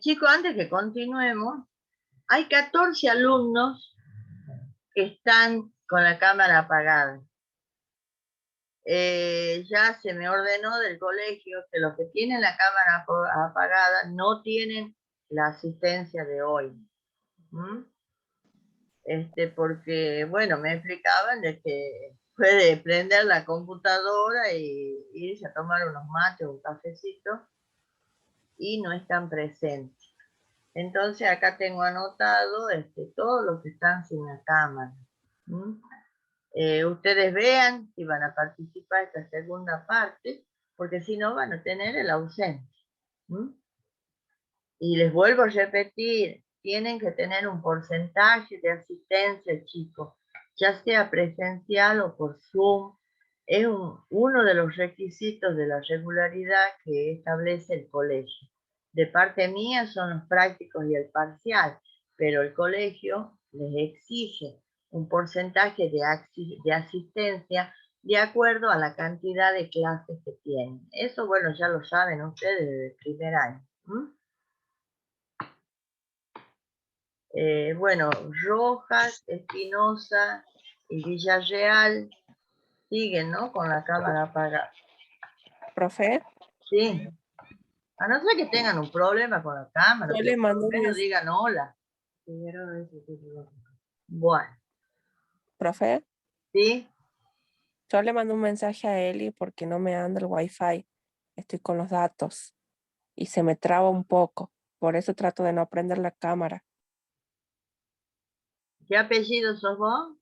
Chicos, antes que continuemos, hay 14 alumnos que están con la cámara apagada. Ya se me ordenó del colegio que los que tienen la cámara apagada no tienen la asistencia de hoy. ¿Mm? Porque, bueno, me explicaban de que puede prender la computadora y irse a tomar unos mates, un cafecito, y no están presentes. Entonces acá tengo anotado todos los que están sin la cámara. ¿Mm? Ustedes vean si van a participar esta segunda parte, porque si no van a tener el ausente. ¿Mm? Y les vuelvo a repetir, tienen que tener un porcentaje de asistencia, chicos, ya sea presencial o por Zoom. Es uno de los requisitos de la regularidad que establece el colegio. De parte mía son los prácticos y el parcial, pero el colegio les exige un porcentaje de asistencia de acuerdo a la cantidad de clases que tienen. Eso, bueno, ya lo saben ustedes desde el primer año. Bueno, Rojas, Espinosa y Villarreal siguen, ¿no? Con la cámara apagada. Profe, Sí. A no ser que tengan un problema con la cámara, yo pero le por mando lo un menos digan hola. Bueno, profe, ¿sí? yo le mando un mensaje a Eli porque no me anda el wifi. Estoy con los datos y se me traba un poco. Por eso trato de no prender la cámara. ¿Qué apellido sos vos?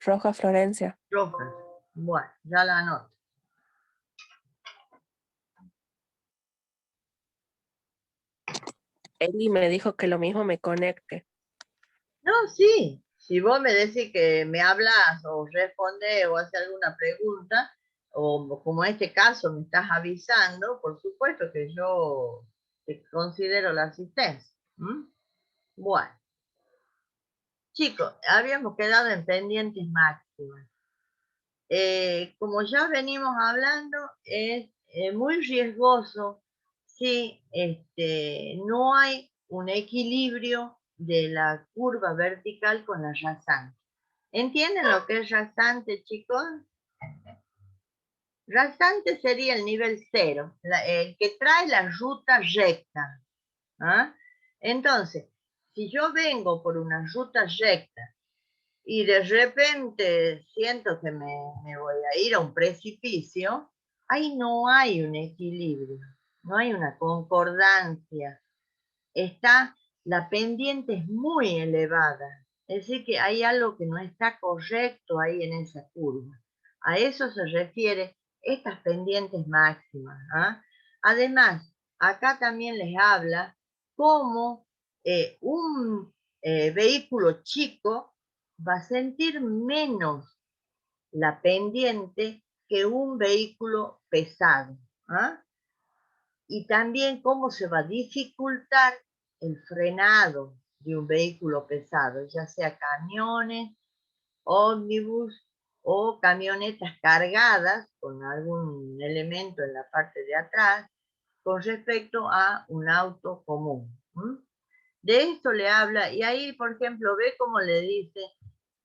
Roja Florencia. Rojas. Bueno, ya la anoto. Eli me dijo que lo mismo me conecte. No, sí. Si vos me decís que me hablas o respondes o haces alguna pregunta, o como en este caso me estás avisando, por supuesto que yo te considero la asistencia. ¿Mm? Bueno, chicos, habíamos quedado en pendientes máximas. Como ya venimos hablando, es muy riesgoso si no hay un equilibrio de la curva vertical con la rasante. ¿Entienden lo que es rasante, chicos? Rasante sería el nivel cero, el que trae la ruta recta. ¿Ah? Entonces, si yo vengo por una ruta recta y de repente siento que me voy a ir a un precipicio, ahí no hay un equilibrio, no hay una concordancia. La pendiente es muy elevada, es decir, que hay algo que no está correcto ahí en esa curva. A eso se refiere estas pendientes máximas. ¿Ah? Además, acá también les habla cómo un vehículo chico va a sentir menos la pendiente que un vehículo pesado. ¿Ah? Y también cómo se va a dificultar el frenado de un vehículo pesado, ya sea camiones, ómnibus o camionetas cargadas con algún elemento en la parte de atrás con respecto a un auto común. De esto le habla y ahí, por ejemplo, ve cómo le dice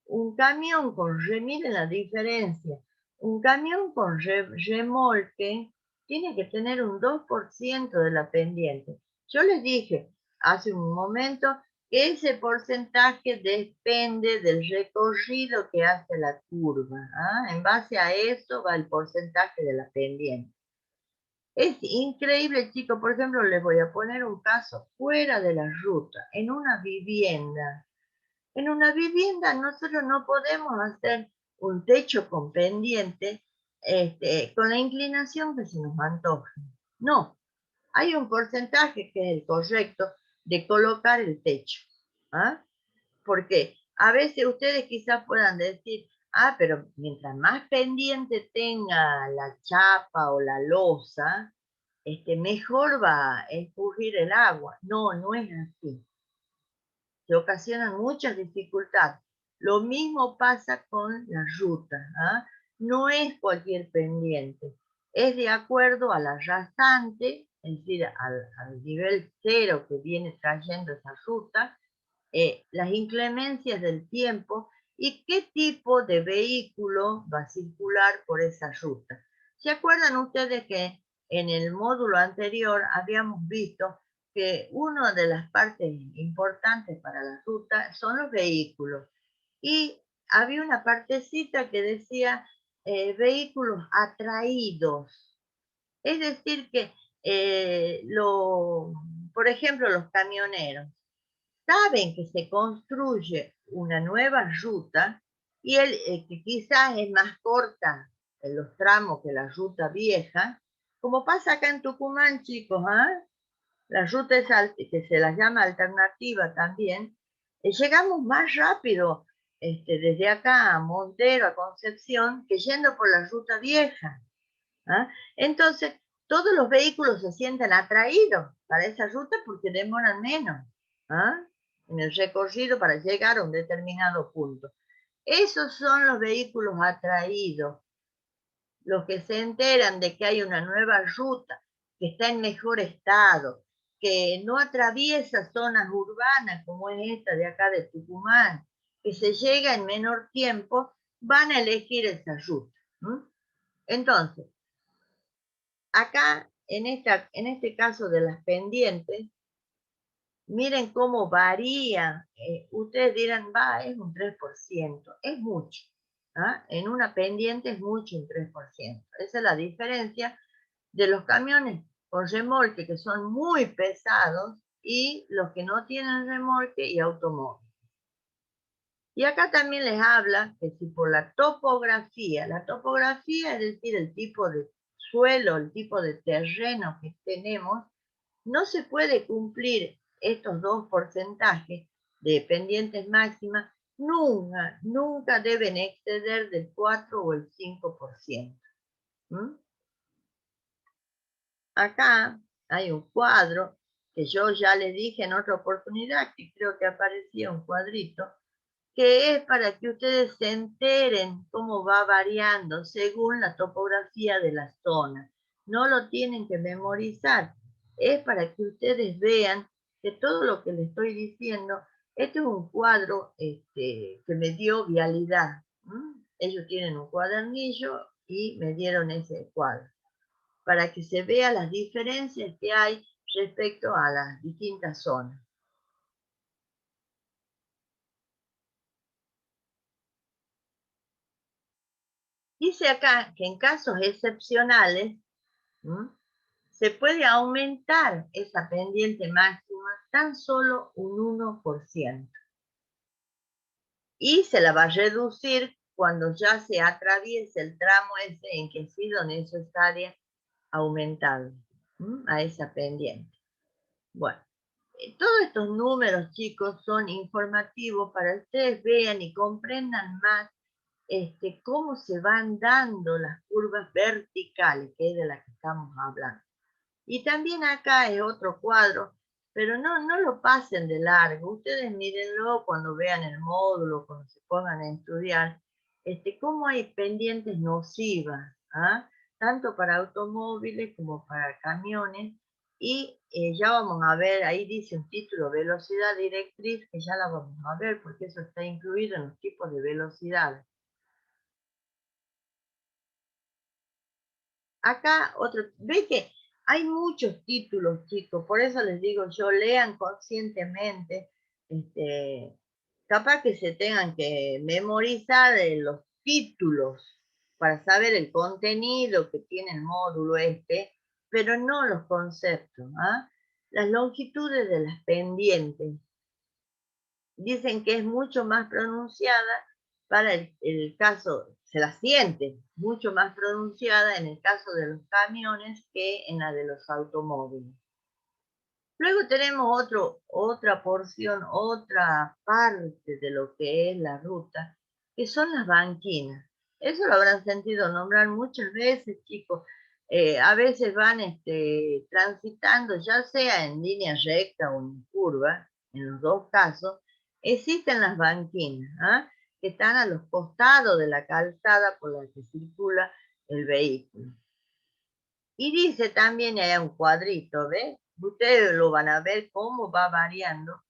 un camión con miren la diferencia, un camión con remolque tiene que tener un 2% de la pendiente. Yo les dije hace un momento que ese porcentaje depende del recorrido que hace la curva. ¿Ah? En base a eso va el porcentaje de la pendiente. Es increíble, chicos. Por ejemplo, les voy a poner un caso fuera de la ruta, en una vivienda. En una vivienda nosotros no podemos hacer un techo con pendiente con la inclinación que se nos antoje. No, hay un porcentaje que es el correcto de colocar el techo. ¿Ah? Porque a veces ustedes quizás puedan decir, pero mientras más pendiente tenga la chapa o la losa, mejor va a escurrir el agua. No, no es así. Se ocasionan muchas dificultades. Lo mismo pasa con la ruta. No es cualquier pendiente, es de acuerdo a la rasante es decir, al nivel cero que viene trayendo esa ruta, las inclemencias del tiempo y qué tipo de vehículo va a circular por esa ruta. ¿Se acuerdan ustedes que en el módulo anterior habíamos visto que una de las partes importantes para la ruta son los vehículos? Y había una partecita que decía vehículos atraídos. Es decir que, por ejemplo, los camioneros saben que se construye una nueva ruta y que quizás es más corta en los tramos que la ruta vieja, como pasa acá en Tucumán, chicos, la ruta es que se la llama alternativa también, llegamos más rápido desde acá a Montero, a Concepción, que yendo por la ruta vieja. Entonces, todos los vehículos se sienten atraídos para esa ruta porque demoran menos en el recorrido para llegar a un determinado punto. Esos son los vehículos atraídos, los que se enteran de que hay una nueva ruta, que está en mejor estado, que no atraviesa zonas urbanas como es esta de acá de Tucumán, que se llega en menor tiempo, van a elegir esa ruta. Entonces, acá, en este caso de las pendientes, miren cómo varía. Ustedes dirán, es un 3%, es mucho. En una pendiente es mucho un 3%. Esa es la diferencia de los camiones con remolque, que son muy pesados, y los que no tienen remolque y automóviles. Y acá también les habla que si por la topografía es decir, el tipo de suelo, el tipo de terreno que tenemos, no se puede cumplir estos dos porcentajes de pendientes máximas, nunca deben exceder del 4 o el 5%. Acá hay un cuadro que yo ya les dije en otra oportunidad, que creo que aparecía un cuadrito, que es para que ustedes se enteren cómo va variando según la topografía de la zona. No lo tienen que memorizar, es para que ustedes vean que todo lo que les estoy diciendo, este es un cuadro que me dio Vialidad. Ellos tienen un cuadernillo y me dieron ese cuadro, para que se vean las diferencias que hay respecto a las distintas zonas. Dice acá que en casos excepcionales se puede aumentar esa pendiente máxima tan solo un 1%. Y se la va a reducir cuando ya se atraviese el tramo ese en que ha sido necesaria aumentar a esa pendiente. Bueno, todos estos números, chicos, son informativos para que ustedes vean y comprendan más cómo se van dando las curvas verticales, que es de las que estamos hablando. Y también acá es otro cuadro, pero no lo pasen de largo. Ustedes mírenlo cuando vean el módulo, cuando se pongan a estudiar, cómo hay pendientes nocivas, tanto para automóviles como para camiones. Y ya vamos a ver, ahí dice un título, velocidad directriz, que ya la vamos a ver porque eso está incluido en los tipos de velocidades. Acá otro, ve que hay muchos títulos, chicos, por eso les digo yo, lean conscientemente, capaz que se tengan que memorizar los títulos para saber el contenido que tiene el módulo pero no los conceptos. Las longitudes de las pendientes dicen que es mucho más pronunciada para el caso, se la siente mucho más pronunciada en el caso de los camiones que en la de los automóviles. Luego tenemos otra porción, otra parte de lo que es la ruta, que son las banquinas. Eso lo habrán sentido nombrar muchas veces, chicos. A veces van transitando, ya sea en línea recta o en curva, en los dos casos, existen las banquinas, que están a los costados de la calzada por la que circula el vehículo. Y dice también, hay un cuadrito, ¿ves? Ustedes lo van a ver cómo va variando,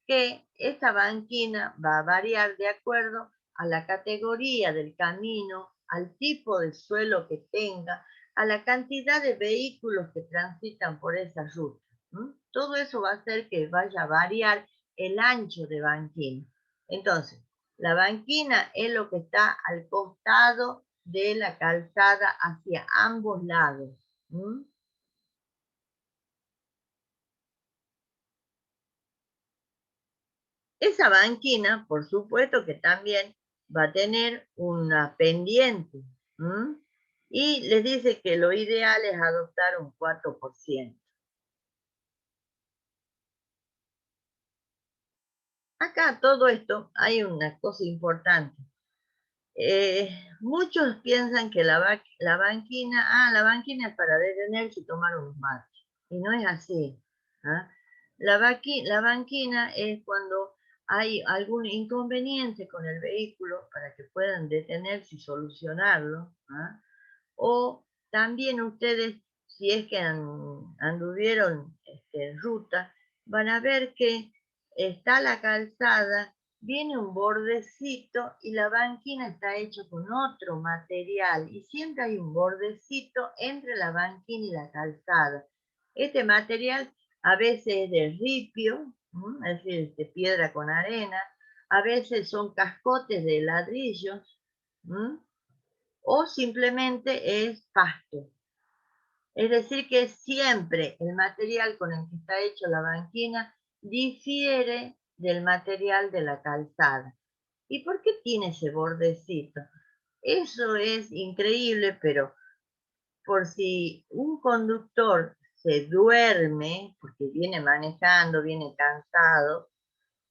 que esta banquina va a variar de acuerdo a la categoría del camino, al tipo de suelo que tenga, a la cantidad de vehículos que transitan por esa ruta. Todo eso va a hacer que vaya a variar el ancho de banquina. Entonces, la banquina es lo que está al costado de la calzada hacia ambos lados. Esa banquina, por supuesto que también va a tener una pendiente. Y les dice que lo ideal es adoptar un 4%. Acá todo esto hay una cosa importante. Muchos piensan que la banquina es para detenerse y tomar unos mates. Y no es así. ¿Ah? La banquina es cuando hay algún inconveniente con el vehículo para que puedan detenerse y solucionarlo. ¿Ah? O también ustedes, si es que anduvieron en ruta, van a ver que está la calzada, viene un bordecito y la banquina está hecha con otro material y siempre hay un bordecito entre la banquina y la calzada. Este material a veces es de ripio, es decir, de piedra con arena, a veces son cascotes de ladrillos, o simplemente es pasto. Es decir, que siempre el material con el que está hecho la banquina difiere del material de la calzada. ¿Y por qué tiene ese bordecito? Eso es increíble, pero por si un conductor se duerme, porque viene manejando, viene cansado,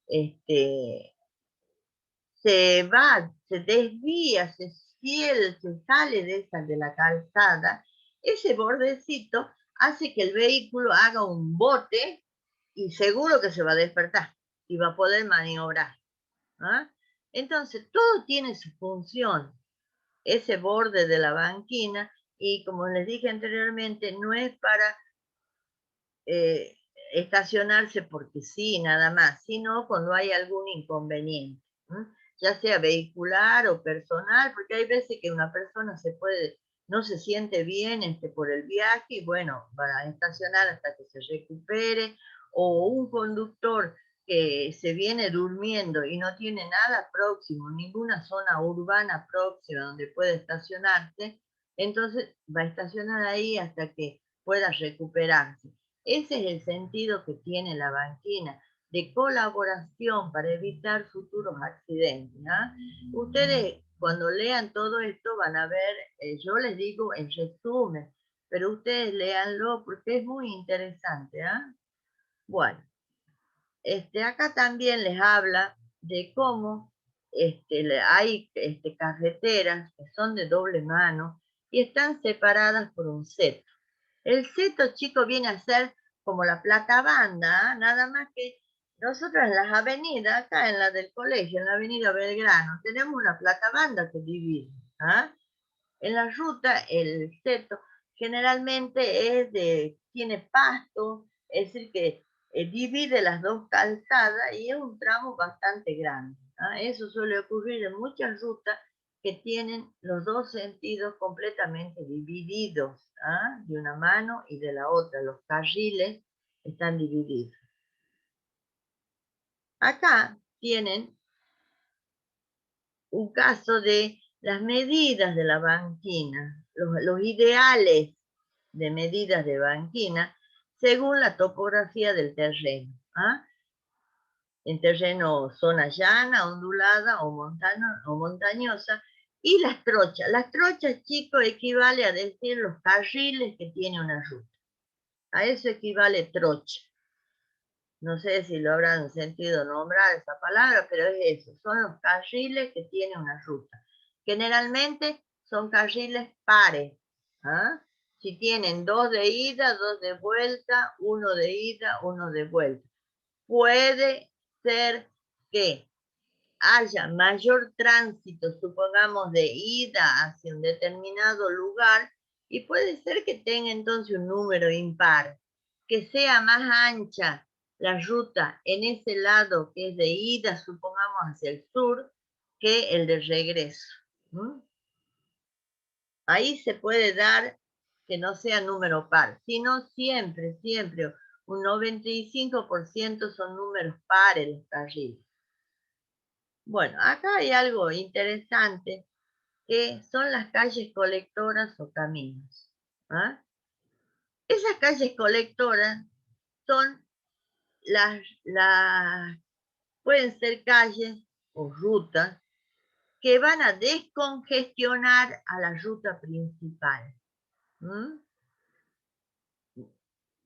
se desvía, se sale de la calzada, ese bordecito hace que el vehículo haga un bote y seguro que se va a despertar y va a poder maniobrar. ¿Ah? Entonces, todo tiene su función. Ese borde de la banquina, y como les dije anteriormente, no es para eh, estacionarse porque sí, nada más, sino cuando hay algún inconveniente, ya sea vehicular o personal, porque hay veces que una persona no se siente bien por el viaje y bueno, va a estacionar hasta que se recupere, o un conductor que se viene durmiendo y no tiene nada próximo, ninguna zona urbana próxima donde pueda estacionarse, entonces va a estacionar ahí hasta que pueda recuperarse. Ese es el sentido que tiene la banquina, de colaboración para evitar futuros accidentes. Ustedes cuando lean todo esto van a ver, yo les digo en resumen, pero ustedes léanlo porque es muy interesante. Bueno, acá también les habla de cómo hay carreteras que son de doble mano y están separadas por un seto. El seto, chico, viene a ser como la platabanda, nada más que nosotros en las avenidas, acá en la del colegio, en la avenida Belgrano, tenemos una platabanda que divide. En la ruta, el seto generalmente tiene pasto, es decir, que divide las dos calzadas y es un tramo bastante grande. Eso suele ocurrir en muchas rutas que tienen los dos sentidos completamente divididos, de una mano y de la otra. Los carriles están divididos. Acá tienen un caso de las medidas de la banquina, los ideales de medidas de banquina según la topografía del terreno. En terreno zona llana, ondulada o montañosa. Y las trochas. Las trochas, chicos, equivale a decir los carriles que tiene una ruta. A eso equivale trocha. No sé si lo habrán sentido nombrar esa palabra, pero es eso. Son los carriles que tiene una ruta. Generalmente son carriles pares. Si tienen 2 de ida, 2 de vuelta, 1 de ida, 1 de vuelta. Puede ser que haya mayor tránsito, supongamos, de ida hacia un determinado lugar Y puede ser que tenga entonces un número impar, que sea más ancha la ruta en ese lado que es de ida, supongamos hacia el sur, que el de regreso. Ahí se puede dar que no sea número par, sino siempre, siempre, un 95% son números pares los carriles. Bueno, acá hay algo interesante, que son las calles colectoras o caminos. ¿Ah? Esas calles colectoras son pueden ser calles o rutas que van a descongestionar a la ruta principal.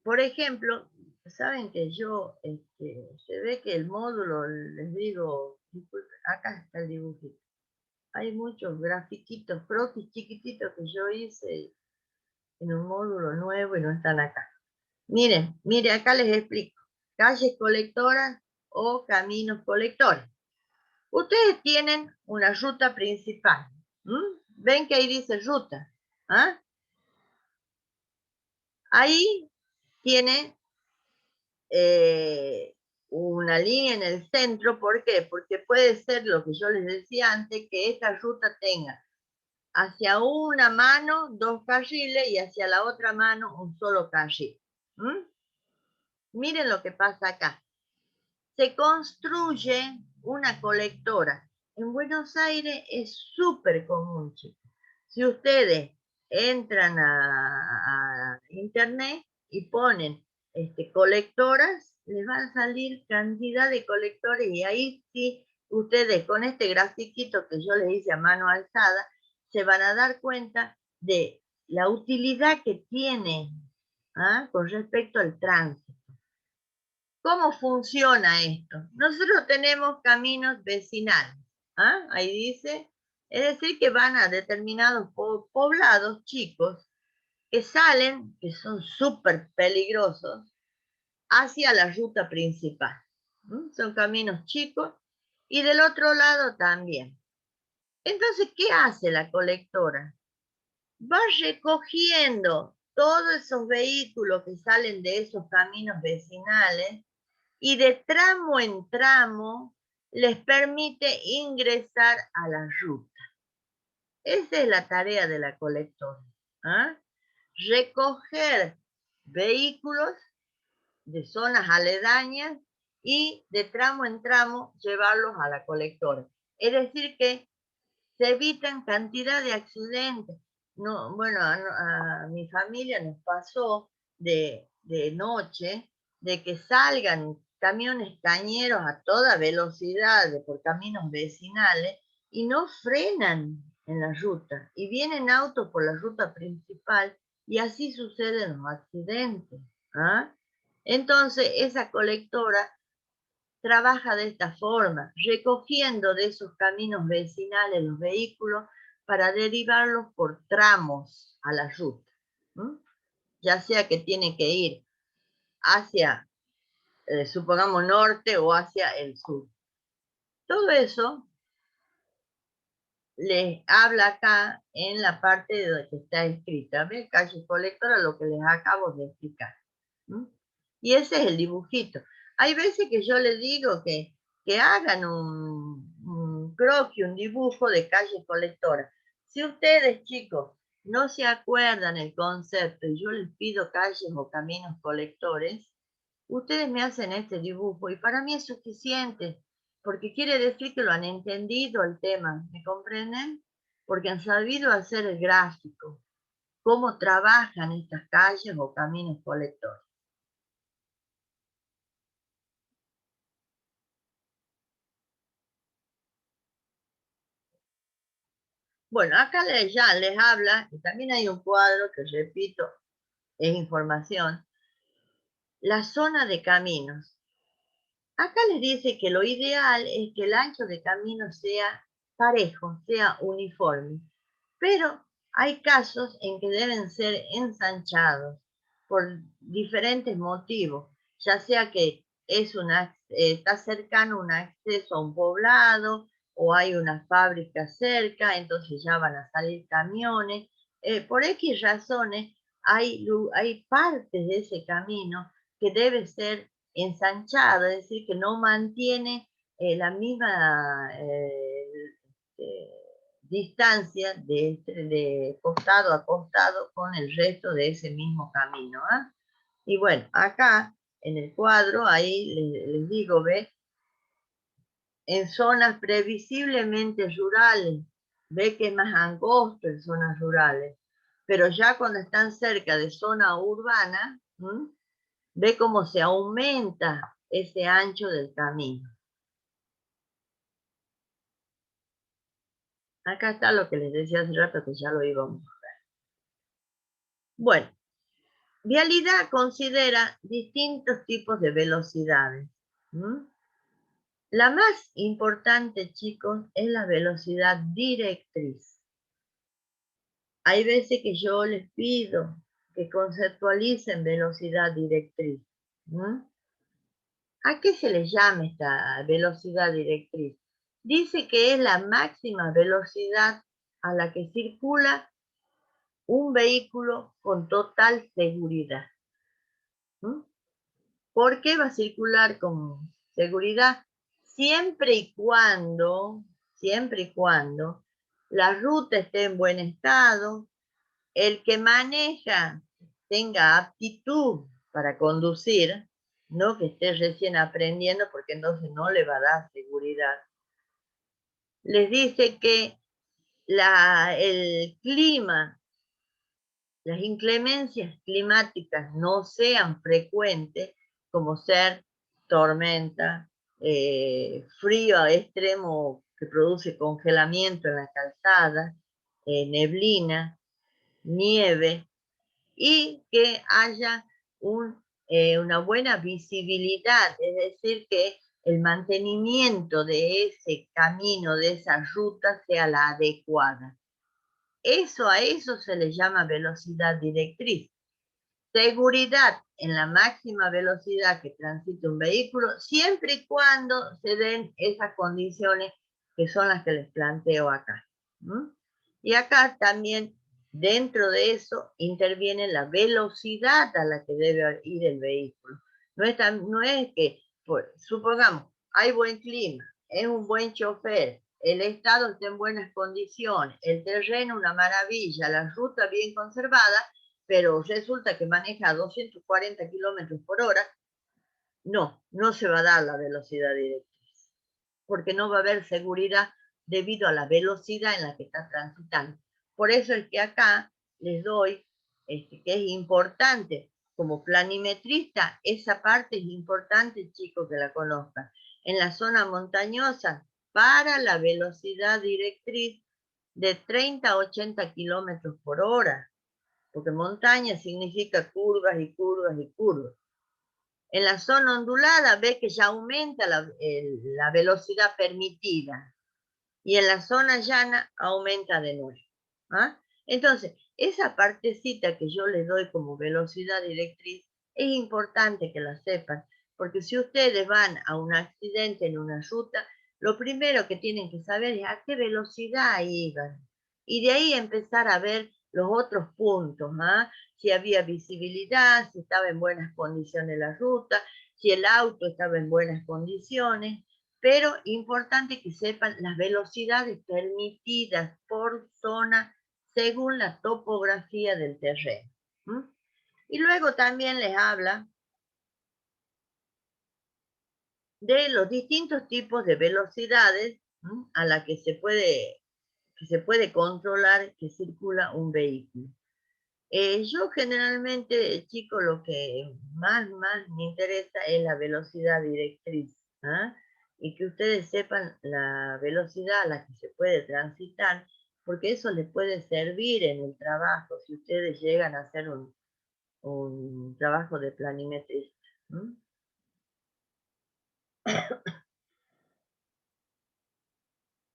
Por ejemplo, saben que yo, se ve que el módulo, les digo, disculpen, acá está el dibujito. Hay muchos grafiquitos, croquis chiquititos que yo hice en un módulo nuevo y no están acá. Miren, acá les explico. Calles colectoras o caminos colectores. Ustedes tienen una ruta principal. ¿Ven que ahí dice ruta? ¿Ah? Ahí tiene una línea en el centro. ¿Por qué? Porque puede ser lo que yo les decía antes, que esta ruta tenga hacia una mano 2 carriles y hacia la otra mano un solo carril. Miren lo que pasa acá. Se construye una colectora. En Buenos Aires es súper común, chicos. Si ustedes entran a internet y ponen colectoras, les van a salir cantidad de colectores y ahí sí ustedes con este grafiquito que yo les hice a mano alzada, se van a dar cuenta de la utilidad que tiene con respecto al tránsito. ¿Cómo funciona esto? Nosotros tenemos caminos vecinales. Ahí dice, es decir, que van a determinados poblados chicos que salen, que son súper peligrosos, hacia la ruta principal. Son caminos chicos y del otro lado también. Entonces, ¿qué hace la colectora? Va recogiendo todos esos vehículos que salen de esos caminos vecinales y de tramo en tramo les permite ingresar a la ruta. Esa es la tarea de la colectora. Recoger vehículos de zonas aledañas y de tramo en tramo llevarlos a la colectora. Es decir que se evitan cantidad de accidentes. No, bueno, a mi familia nos pasó de noche de que salgan camiones cañeros a toda velocidad por caminos vecinales y no frenan en la ruta y vienen autos por la ruta principal y así suceden los accidentes. Entonces esa colectora trabaja de esta forma, recogiendo de esos caminos vecinales los vehículos para derivarlos por tramos a la ruta. Ya sea que tiene que ir hacia, supongamos, norte o hacia el sur. Todo eso les habla acá en la parte de donde está escrita. ¿Ve? Calle colectora, lo que les acabo de explicar. Y ese es el dibujito. Hay veces que yo les digo que hagan un croquis, un dibujo de calle colectora. Si ustedes, chicos, no se acuerdan el concepto y yo les pido calles o caminos colectores, ustedes me hacen este dibujo y para mí es suficiente, porque quiere decir que lo han entendido el tema, ¿me comprenden? Porque han sabido hacer el gráfico, cómo trabajan estas calles o caminos colectores. Bueno, acá ya les habla, y también hay un cuadro que repito, es información, la zona de caminos. Acá les dice que lo ideal es que el ancho de camino sea parejo, sea uniforme, pero hay casos en que deben ser ensanchados por diferentes motivos, ya sea que está cercano un acceso a un poblado o hay una fábrica cerca, entonces ya van a salir camiones. por X razones hay partes de ese camino que debe ser ensanchada, es decir, que no mantiene la misma distancia de costado a costado con el resto de ese mismo camino. Y bueno, acá en el cuadro, ahí les digo, ¿ve? En zonas previsiblemente rurales, ve que es más angosto en zonas rurales, pero ya cuando están cerca de zona urbana, ve cómo se aumenta ese ancho del camino. Acá está lo que les decía hace rato, que ya lo íbamos a ver. Bueno, vialidad considera distintos tipos de velocidades. La más importante, chicos, es la velocidad directriz. Hay veces que yo les pido que conceptualicen velocidad directriz. ¿A qué se le llama esta velocidad directriz? Dice que es la máxima velocidad a la que circula un vehículo con total seguridad. ¿Por qué va a circular con seguridad? Siempre y cuando la ruta esté en buen estado, el que maneja tenga aptitud para conducir, no que esté recién aprendiendo, porque entonces no le va a dar seguridad. Les dice que el clima, las inclemencias climáticas no sean frecuentes, como ser tormenta, frío extremo que produce congelamiento en la calzada, neblina, nieve, y que haya una buena visibilidad, es decir, que el mantenimiento de ese camino, de esa ruta, sea la adecuada. A eso se le llama velocidad directriz. Seguridad en la máxima velocidad que transite un vehículo, siempre y cuando se den esas condiciones que son las que les planteo acá. Y acá también, dentro de eso, interviene la velocidad a la que debe ir el vehículo. No es que, pues, supongamos, hay buen clima, es un buen chofer, el estado está en buenas condiciones, el terreno una maravilla, la ruta bien conservada, pero resulta que maneja a 240 kilómetros por hora, no se va a dar la velocidad directriz, porque no va a haber seguridad debido a la velocidad en la que está transitando. Por eso es que acá les doy que es importante, como planimetrista, esa parte es importante, chicos, que la conozcan. En la zona montañosa, para la velocidad directriz de 30 a 80 kilómetros por hora, porque montaña significa curvas y curvas y curvas. En la zona ondulada ve que ya aumenta la velocidad permitida y en la zona llana aumenta de nuevo. Entonces, esa partecita que yo les doy como velocidad directriz es importante que la sepan, porque si ustedes van a un accidente en una ruta, lo primero que tienen que saber es a qué velocidad iban. Y de ahí empezar a ver los otros puntos, si había visibilidad, si estaba en buenas condiciones la ruta, si el auto estaba en buenas condiciones, pero importante que sepan las velocidades permitidas por zona según la topografía del terreno. Y luego también les habla de los distintos tipos de velocidades a la que se puede controlar que circula un vehículo. Yo generalmente, chicos, lo que más me interesa es la velocidad directriz. Y que ustedes sepan la velocidad a la que se puede transitar, porque eso les puede servir en el trabajo si ustedes llegan a hacer un trabajo de planimetrista.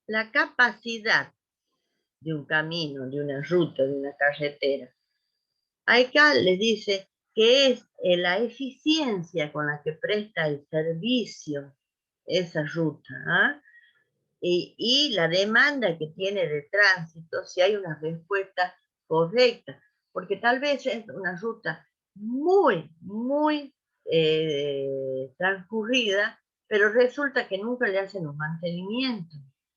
La capacidad de un camino, de una ruta, de una carretera. Acá les dice que es la eficiencia con la que presta el servicio esa ruta, y la demanda que tiene de tránsito, si hay una respuesta correcta, porque tal vez es una ruta muy, muy transcurrida, pero resulta que nunca le hacen un mantenimiento.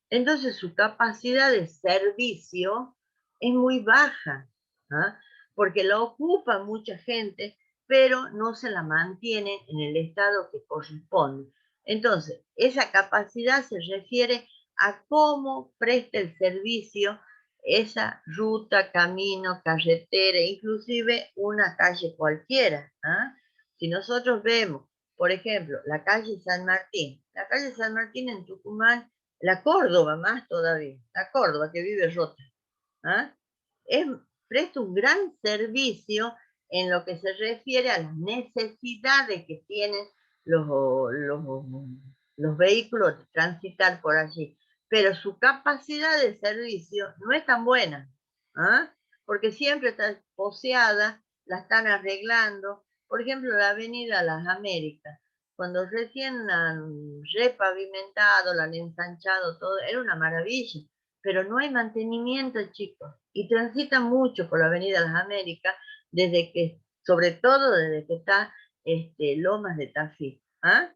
Entonces su capacidad de servicio es muy baja, ¿ah? Porque la ocupa mucha gente, pero no se la mantiene en el estado que corresponde. Entonces, esa capacidad se refiere a cómo presta el servicio esa ruta, camino, carretera, inclusive una calle cualquiera. ¿Ah? Si nosotros vemos, por ejemplo, la calle San Martín en Tucumán, la Córdoba más todavía, la Córdoba que vive rota, ¿ah? Es, presta un gran servicio en lo que se refiere a las necesidades que tienen los, los, los vehículos de transitar por allí. Pero su capacidad de servicio no es tan buena, ¿ah? Porque siempre está poseada, la están arreglando. Por ejemplo, la avenida Las Américas, cuando recién la han repavimentado, la han ensanchado, todo, era una maravilla, pero no hay mantenimiento, chicos, y transitan mucho por la avenida Las Américas, desde que, sobre todo desde que está Lomas de Tafí. ¿Ah?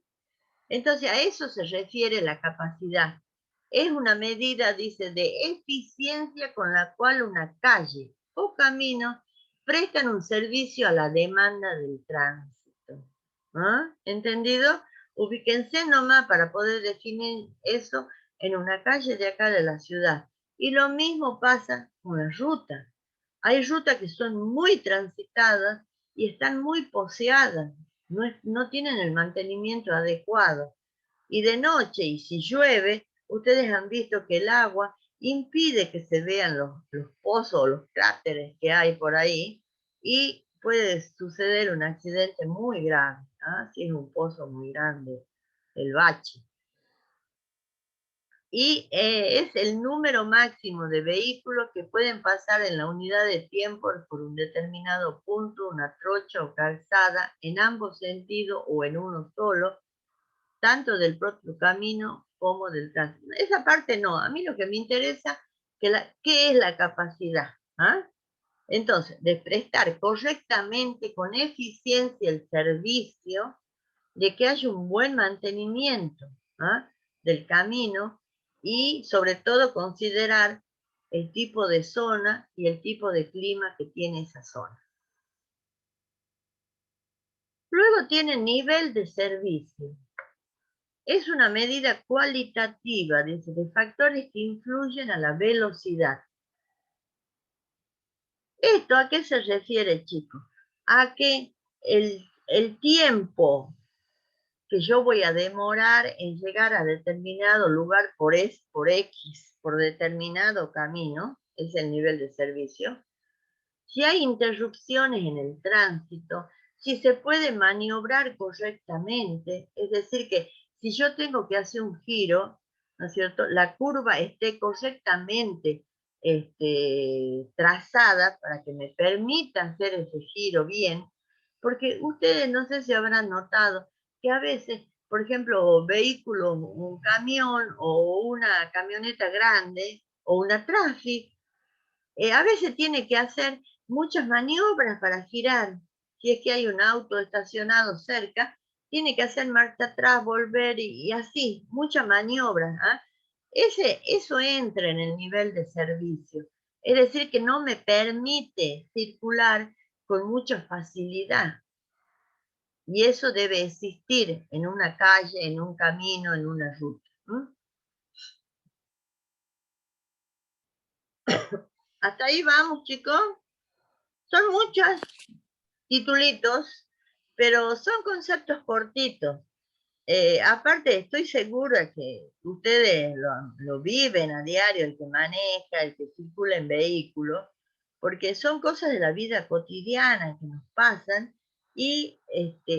Entonces, a eso se refiere la capacidad. Es una medida, dice, de eficiencia con la cual una calle o camino prestan un servicio a la demanda del tránsito. ¿Ah? ¿Entendido? Ubíquense nomás para poder definir eso en una calle de acá de la ciudad. Y lo mismo pasa con las rutas. Hay rutas que son muy transitadas y están muy poseadas, no tienen el mantenimiento adecuado. Y de noche, y si llueve, ustedes han visto que el agua impide que se vean los pozos o los cráteres que hay por ahí y puede suceder un accidente muy grave, ¿ah? Si es un pozo muy grande, el bache. Y es el número máximo de vehículos que pueden pasar en la unidad de tiempo por un determinado punto, una trocha o calzada, en ambos sentidos o en uno solo, tanto del propio camino como del tránsito. Esa parte no, a mí lo que me interesa es qué es la capacidad. ¿Ah? Entonces, de prestar correctamente, con eficiencia el servicio, de que haya un buen mantenimiento, ¿ah? Del camino y sobre todo considerar el tipo de zona y el tipo de clima que tiene esa zona. Luego tiene nivel de servicio. Es una medida cualitativa, dice, de factores que influyen a la velocidad. ¿Esto a qué se refiere, chicos? A que el tiempo que yo voy a demorar en llegar a determinado lugar por X, por determinado camino, es el nivel de servicio. Si hay interrupciones en el tránsito, si se puede maniobrar correctamente, es decir, que si yo tengo que hacer un giro, ¿no es cierto?, la curva esté correctamente trazada para que me permita hacer ese giro bien, porque ustedes no sé si habrán notado que a veces, por ejemplo, vehículos, un camión o una camioneta grande o una traffic, a veces tiene que hacer muchas maniobras para girar. Si es que hay un auto estacionado cerca, tiene que hacer marcha atrás, volver y así, muchas maniobras. ¿Ah? Eso entra en el nivel de servicio. Es decir, que no me permite circular con mucha facilidad. Y eso debe existir en una calle, en un camino, en una ruta. ¿Hasta ahí vamos, chicos? Son muchos titulitos, pero son conceptos cortitos. Aparte, estoy segura que ustedes lo viven a diario, el que maneja, el que circula en vehículo, porque son cosas de la vida cotidiana que nos pasan y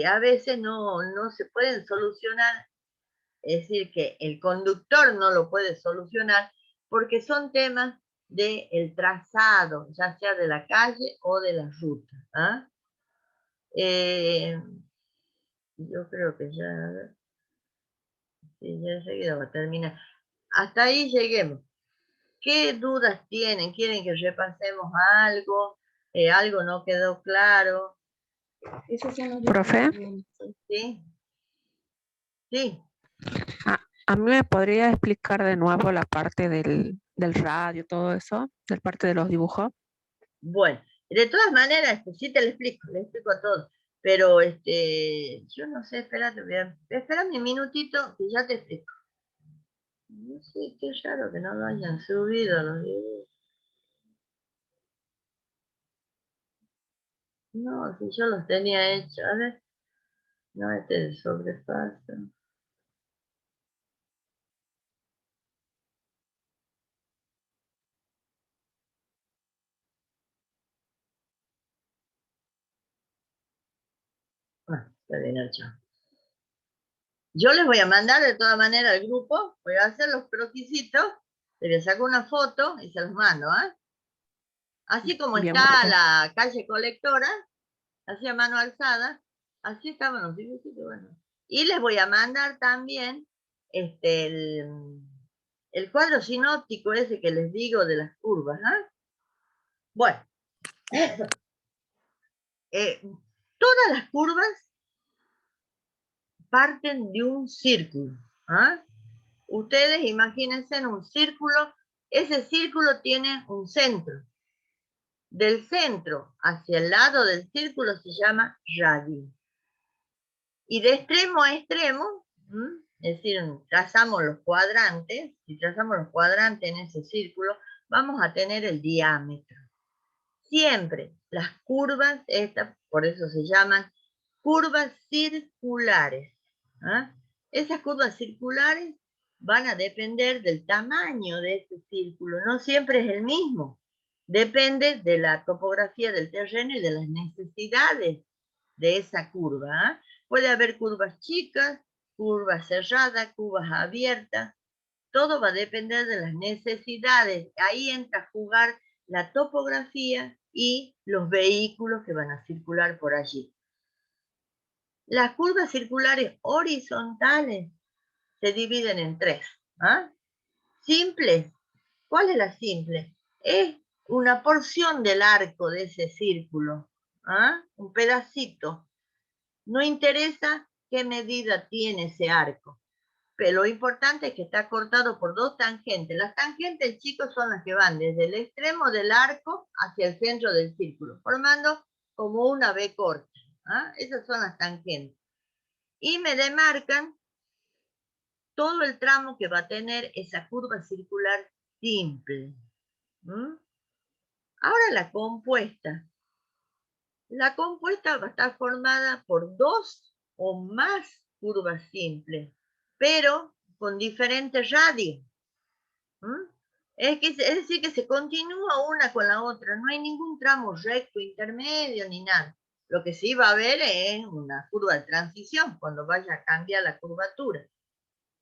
a veces no se pueden solucionar, es decir, que el conductor no lo puede solucionar porque son temas del trazado, ya sea de la calle o de la ruta. ¿Ah? Yo creo que ya, sí, ya enseguida va a terminar. Hasta ahí lleguemos. ¿Qué dudas tienen? ¿Quieren que repasemos algo? ¿Algo no quedó claro? Profe, ¿Sí? Sí. a mí me podría explicar de nuevo la parte del radio, todo eso, la parte de los dibujos. Bueno, de todas maneras, sí te lo explico todo. Pero yo no sé, espérate, espérame un minutito que ya te explico. No sé, qué raro que no lo hayan subido los dibujos. No, si yo los tenía hechos, a ver. No, este es sobrepaso. Ah, está bien hecho. Yo les voy a mandar de todas maneras al grupo, voy a hacer los croquisitos, les saco una foto y se los mando, ¿eh? Así como Bien, está profe. la calle colectora, así a mano alzada, así estaban los dibujitos, bueno. Y les voy a mandar también el cuadro sinóptico ese que les digo de las curvas, ¿ah? Bueno, todas las curvas parten de un círculo, ¿ah? Ustedes imagínense en un círculo, ese círculo tiene un centro. Del centro hacia el lado del círculo se llama radio. Y de extremo a extremo, es decir, trazamos los cuadrantes, si trazamos los cuadrantes en ese círculo, vamos a tener el diámetro. Siempre las curvas, estas, por eso se llaman curvas circulares. ¿Ah? Esas curvas circulares van a depender del tamaño de ese círculo, no siempre es el mismo. Depende de la topografía del terreno y de las necesidades de esa curva. ¿Ah? Puede haber curvas chicas, curvas cerradas, curvas abiertas. Todo va a depender de las necesidades. Ahí entra a jugar la topografía y los vehículos que van a circular por allí. Las curvas circulares horizontales se dividen en tres. ¿Ah? Simples. ¿Cuál es la simple? Es una porción del arco de ese círculo. ¿Ah? Un pedacito. No interesa qué medida tiene ese arco. Pero lo importante es que está cortado por dos tangentes. Las tangentes, chicos, son las que van desde el extremo del arco hacia el centro del círculo, formando como una V corta. ¿Ah? Esas son las tangentes. Y me demarcan todo el tramo que va a tener esa curva circular simple. Ahora la compuesta. La compuesta va a estar formada por dos o más curvas simples, pero con diferentes radios. Es decir, que se continúa una con la otra, no hay ningún tramo recto, intermedio, ni nada. Lo que sí va a haber es una curva de transición, cuando vaya a cambiar la curvatura.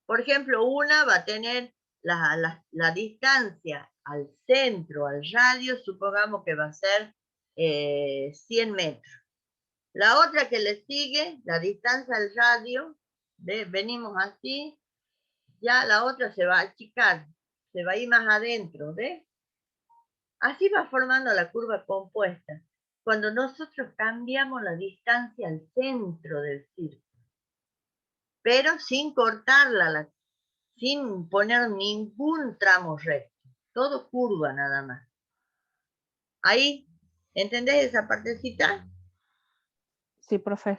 Por ejemplo, una va a tener la distancia al centro, al radio, supongamos que va a ser 100 metros. La otra que le sigue, la distancia al radio, venimos así, ya la otra se va a achicar, se va a ir más adentro, ¿ves? Así va formando la curva compuesta. Cuando nosotros cambiamos la distancia al centro del círculo, pero sin cortarla, sin poner ningún tramo recto, todo curva nada más. Ahí, ¿entendés esa partecita? Sí, profe.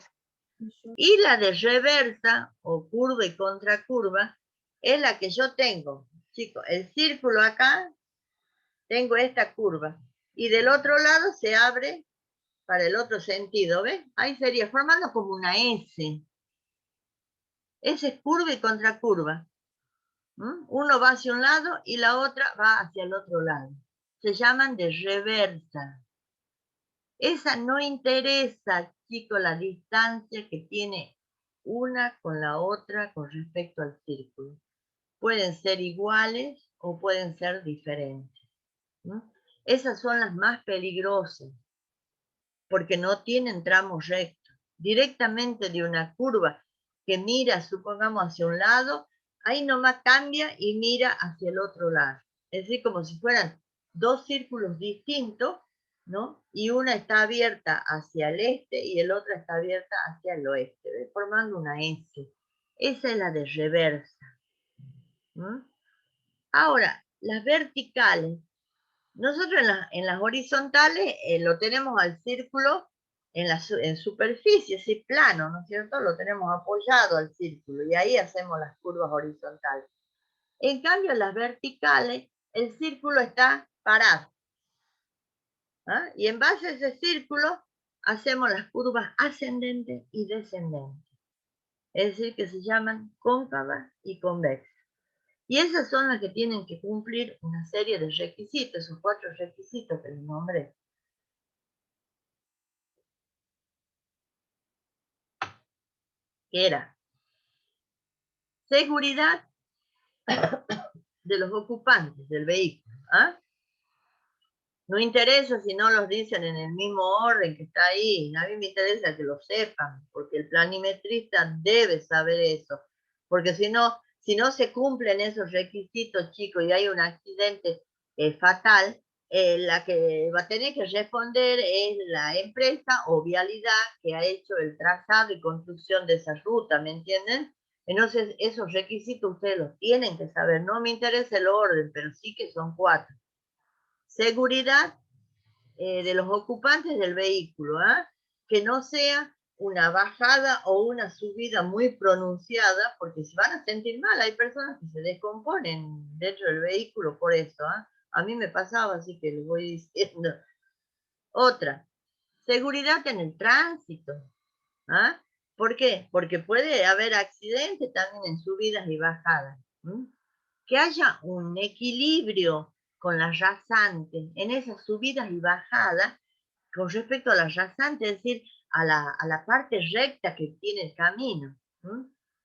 Y la de reversa, o curva y contracurva, es la que yo tengo. Chicos, el círculo acá, tengo esta curva. Y del otro lado se abre para el otro sentido, ¿ves? Ahí sería formando como una S. S es curva y contracurva. Uno va hacia un lado y la otra va hacia el otro lado. Se llaman de reversa. Esa no interesa, chicos, la distancia que tiene una con la otra con respecto al círculo. Pueden ser iguales o pueden ser diferentes. Esas son las más peligrosas, porque no tienen tramo recto. Directamente de una curva que mira, supongamos, hacia un lado, ahí nomás cambia y mira hacia el otro lado. Es decir, como si fueran dos círculos distintos, ¿no? Y una está abierta hacia el este y el otro está abierta hacia el oeste, ¿ves? Formando una S. Esa es la de reversa. Ahora, las verticales. Nosotros en las horizontales lo tenemos al círculo en superficie, así plano, ¿no es cierto? Lo tenemos apoyado al círculo y ahí hacemos las curvas horizontales. En cambio, en las verticales, el círculo está parado. ¿Ah? Y en base a ese círculo, hacemos las curvas ascendentes y descendentes. Es decir, que se llaman cóncavas y convexas. Y esas son las que tienen que cumplir una serie de requisitos, esos 4 requisitos que les nombré. Que era seguridad de los ocupantes del vehículo. ¿Ah? No interesa si no los dicen en el mismo orden que está ahí. A mí me interesa que lo sepan, porque el planimetrista debe saber eso. Porque si no se cumplen esos requisitos, chicos, y hay un accidente fatal, la que va a tener que responder es la empresa o vialidad que ha hecho el trazado y construcción de esa ruta, ¿me entienden? Entonces, esos requisitos ustedes los tienen que saber. No me interesa el orden, pero sí que son 4. Seguridad de los ocupantes del vehículo, ¿eh? Que no sea una bajada o una subida muy pronunciada, porque se van a sentir mal. Hay personas que se descomponen dentro del vehículo por eso. A mí me pasaba, así que les voy diciendo. Otra, seguridad en el tránsito. ¿Ah? ¿Por qué? Porque puede haber accidentes también en subidas y bajadas. Que haya un equilibrio con las rasantes en esas subidas y bajadas con respecto a las rasantes, es decir, a la parte recta que tiene el camino.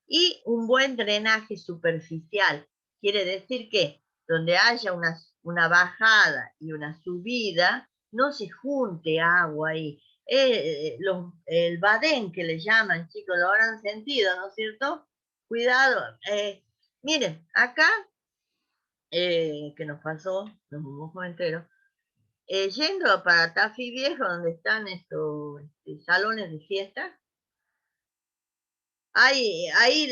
Y un buen drenaje superficial. Quiere decir que donde haya una bajada y una subida, no se junte agua ahí. El badén que le llaman, chicos, lo habrán sentido, ¿no es cierto? Cuidado. Miren, acá, que nos pasó, nos mojó entero, yendo para Tafí Viejo, donde están estos salones de fiesta, ahí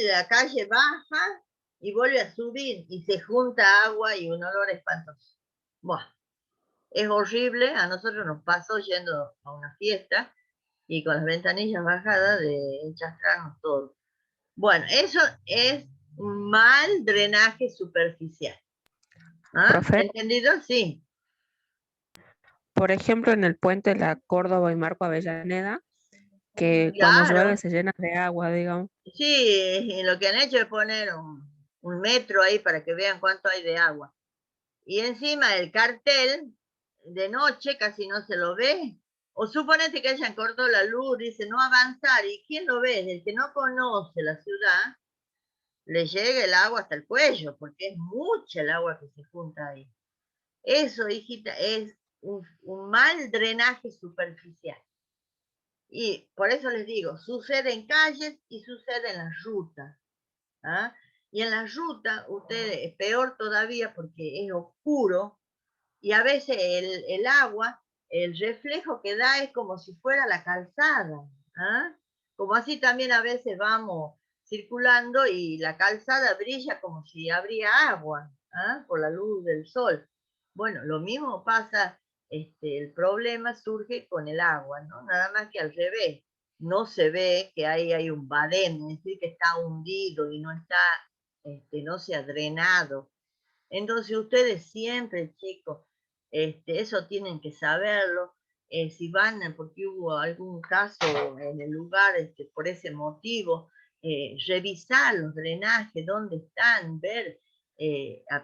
la calle baja y vuelve a subir y se junta agua y un olor espantoso. Buah, es horrible, a nosotros nos pasó yendo a una fiesta y con las ventanillas bajadas de enchastrarnos todo. Bueno, eso es un mal drenaje superficial. ¿Ah? Profe, ¿Entendido? Sí. por ejemplo, en el puente de la Córdoba y Marco Avellaneda, que cuando llueve Claro. se llena de agua, digamos. Sí, y lo que han hecho es poner un metro ahí para que vean cuánto hay de agua. Y encima el cartel de noche casi no se lo ve. O suponete que hayan cortado la luz, dice no avanzar. ¿Y quién lo ve? El que no conoce la ciudad, le llega el agua hasta el cuello, porque es mucha el agua que se junta ahí. Eso, hijita, es un mal drenaje superficial. Y por eso les digo, sucede en calles y sucede en las rutas. ¿Ah? Y en la ruta, ustedes, es peor todavía porque es oscuro y a veces el agua, el reflejo que da es como si fuera la calzada. ¿Ah? Como así también a veces vamos circulando y la calzada brilla como si habría agua, ¿ah? Por la luz del sol. Bueno, lo mismo pasa, el problema surge con el agua, ¿no? Nada más que al revés. No se ve que ahí hay un badén, es decir, que está hundido y no está, no se ha drenado. Entonces ustedes siempre, chicos, eso tienen que saberlo. Si van, porque hubo algún caso en el lugar por ese motivo, revisar los drenajes, dónde están, ver.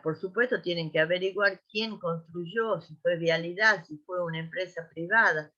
Por supuesto tienen que averiguar quién construyó, si fue vialidad, si fue una empresa privada.